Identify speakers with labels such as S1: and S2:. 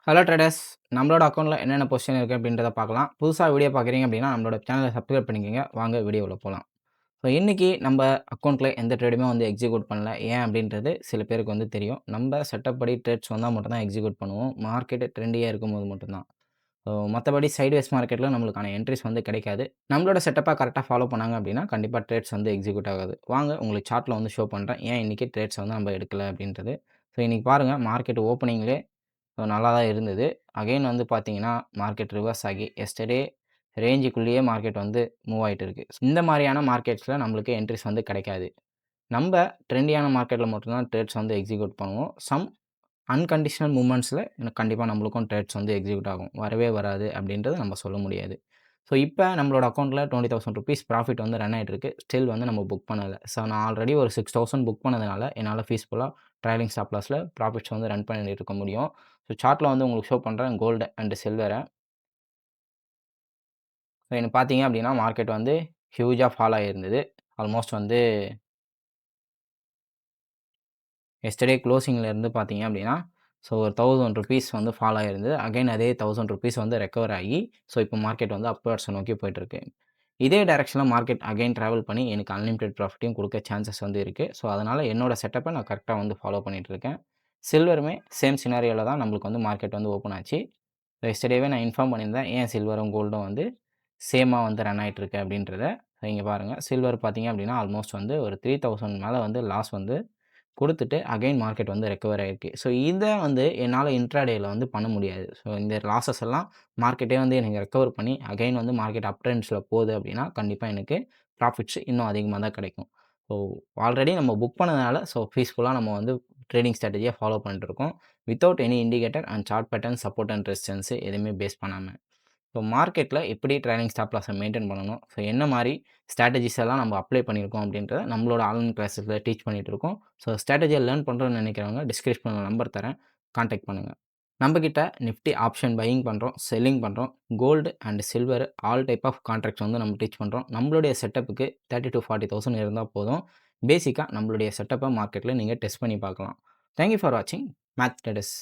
S1: Hello traders. நம்மளோட அக்கவுண்ட்ல என்னென்ன பொசிஷன் இருக்கு அப்படின்றத பார்க்கலாம். புதுசா வீடியோ பார்க்குறீங்க அப்படின்னா, நம்மளோட சேனல சப்ஸ்கிரைப் பண்ணிக்கங்க. வாங்க வீடியோவுல போலாம். ஸோ இன்னைக்கு நம்ப அக்கவுண்ட்ல எந்த ட்ரேடுமே வந்து எக்ஸிக்யூட் பண்ணல. ஏன் அப்படின்றது சில பேருக்கு வந்து தெரியும். நம்ப செட்டப் படி ட்ரேட்ஸ் வந்தா மட்டும் தான் எக்ஸிக்யூட் பண்ணுவோம். மார்க்கெட் ட்ரெண்டியா இருக்கும்போது மட்டும் தான். மத்தபடி சைட்வேஸ் மார்க்கெட்ல நம்மளுக்கான என்ட்ரீஸ் வந்து கிடைக்காது. நம்மளோட செட்டப்ப கரெக்ட்டா ஃபாலோ பண்ணாங்க அப்படின்னா, கண்டிப்பா ட்ரேட்ஸ் வந்து எக்ஸிக்யூட் ஆகாது. வாங்க உங்களுக்கு சார்ட்ல வந்து ஷோ பண்றேன். ஏன் இன்னைக்கு ட்ரேட்ஸ் வந்து நம்ம எடுக்கல அப்படின்றது. ஸோ இன்னைக்கு பாருங்க மார்க்கெட் ஓப்பனிங்லே நல்லா தான் இருந்தது. அகைன் வந்து பார்த்தீங்கன்னா, மார்க்கெட் ரிவர்ஸ் ஆகி எஸ்டர்டே ரேஞ்சுக்குள்ளேயே மார்க்கெட் வந்து மூவ் ஆயிட்டு இருக்கு. இந்த மாரியான மார்க்கெட்ஸ்ல நம்மளுக்கு என்ட்ரீஸ் வந்து கிடைக்காது. நம்ப ட்ரெண்டியான மார்க்கெட்ல மட்டும் தான் ட்ரேட்ஸ் வந்து எக்ஸிக்யூட் பண்ணுவோம். அன்கண்டிஷனல் மூவ்மெண்ட்ஸ்ல கண்டிப்பா நம்மளுக்கும் ட்ரேட்ஸ் வந்து எக்ஸிக்யூட் ஆகும். வரவே வராது அப்படின்றது நம்ம சொல்ல முடியாது. ஸோ இப்ப நம்மளோட அக்கவுண்ட்ல ₹20,000 ப்ராஃபிட் வந்து ரன் ஆயிட்டு இருக்கு. ஸ்டில் வந்து நம்ம புக் பண்ணல. ஸோ நான் ஆல்ரெடி ஒரு 6,000 புக் பண்ணதுனால, என்னால பீஸ்ஃபுல்லா ட்ரைலிங் ஸ்டாப் லாஸ்ல ப்ராஃபிட்ஸ் வந்து ரன் பண்ணிட்டு இருக்க முடியும். ஸோ சார்ட்ல வந்து உங்களுக்கு ஷோ பண்றேன் கோல்டு அண்ட் சில்வர. ஸோ எனக்கு பார்த்தீங்க அப்படின்னா, மார்க்கெட் வந்து ஹியூஜா ஃபால் ஆகியிருந்தது. ஆல்மோஸ்ட் வந்து எஸ்டர்டே க்ளோசிங்ல இருந்து பார்த்தீங்க அப்படின்னா, ஸோ ஒரு ₹1,000 வந்து ஃபால் ஆகியிருந்தது. அகைன் அதே ₹1,000 வந்து ரெக்கவர் ஆகி, ஸோ இப்போ மார்க்கெட் வந்து அப்வார்ட்ஸ் நோக்கி போயிட்டுருக்கு. இதே டைரக்ஷன்ல மார்க்கெட் அகைன் டிராவல் பண்ணி எனக்கு அன்லிமிட்டெட் ப்ராஃபிட்டையும் குடுக்க சான்சஸ் வந்து இருக்கு. ஸோ அதனால என்னோட செட்டப்ப நான் கரெக்ட்டா வந்து ஃபாலோ பண்ணிட்டு இருக்கேன். சில்வருமே சேம் சினாரியோல தான் நம்மளுக்கு வந்து மார்க்கெட் வந்து ஓப்பன் ஆச்சு. எஸ்டர்டேவே நான் இன்ஃபார்ம் பண்ணியிருந்தேன். ஏன் சில்வரும், கோல்டும் வந்து சேமா வந்து ரன் ஆயிட்டு இருக்கு அப்படின்றத. இங்க பாருங்க. சில்வர் பார்த்தீங்க அப்படின்னா, ஆல்மோஸ்ட் வந்து ஒரு 3000 மேல வந்து லாஸ் வந்து குடுத்துட்டு, அகைன் மார்க்கெட் வந்து ரெக்கவர் ஆயிருக்கு. ஸோ இத வந்து என்னால இன்ட்ராடேல வந்து பண்ண முடியாது. ஸோ இந்த லாஸஸ் எல்லாம் மார்க்கெட்டே வந்து எனக்கு ரெக்கவர் பண்ணி, அகைன் வந்து மார்க்கெட் அப் ட்ரெண்ட்ஸ்ல போகுது அப்படின்னா, கண்டிப்பா எனக்கு ப்ராஃபிட்ஸ் இன்னும் அதிகமா தான் கிடைக்கும். ஸோ ஆல்ரெடி நம்ம புக் பண்ணதுனால, ஸோ பீஸ்ஃபுல்லா நம்ம வந்து ட்ரேடிங் ஸ்ட்ராட்டஜிய ஃபாலோ பண்ணிட்டு இருக்கோம். Without any indicator and chart pattern, support and resistance எதுவுமே பேஸ் பண்ணாம. ஸோ மார்க்கெட்ல எப்படி ட்ரைலிங் ஸ்டாப் லாஸ மெயின்டெயின் பண்ணணும்? ஸோ என்ன மாரி ஸ்ட்ராட்டஜிஸ் எல்லாம் நம்ம அப்ளை பண்ணியிருக்கோம் அப்படின்றத நம்மளோட ஆன்லைன் கிளாஸஸ்ல டீச் பண்ணிட்டு இருக்கோம். ஸோ ஸ்ட்ராட்டஜிய லேர்ன் பண்றோம்னு நினைக்கிறவங்க டிஸ்கிரிப்ஷன்ல நம்பர் தரேன். கான்டாக்ட் பண்ணுங்க. நம்மகிட்ட நிஃப்டி ஆப்ஷன் பையிங் பண்றோம், செல்லிங் பண்றோம். Gold and silver all type of contracts வந்து நம்ம டீச் பண்றோம். நம்மளுடைய செட்டப்புக்கு 30,000-40,000 இருந்தா போதும். பேசிக்கா நம்மளுடைய செட்டப்ப மார்க்கெட்ல நீங்க டெஸ்ட் பண்ணி பார்க்கலாம். தேங்க் யூ ஃபார் வாட்சிங் மேத் ட்ரேடர்ஸ்.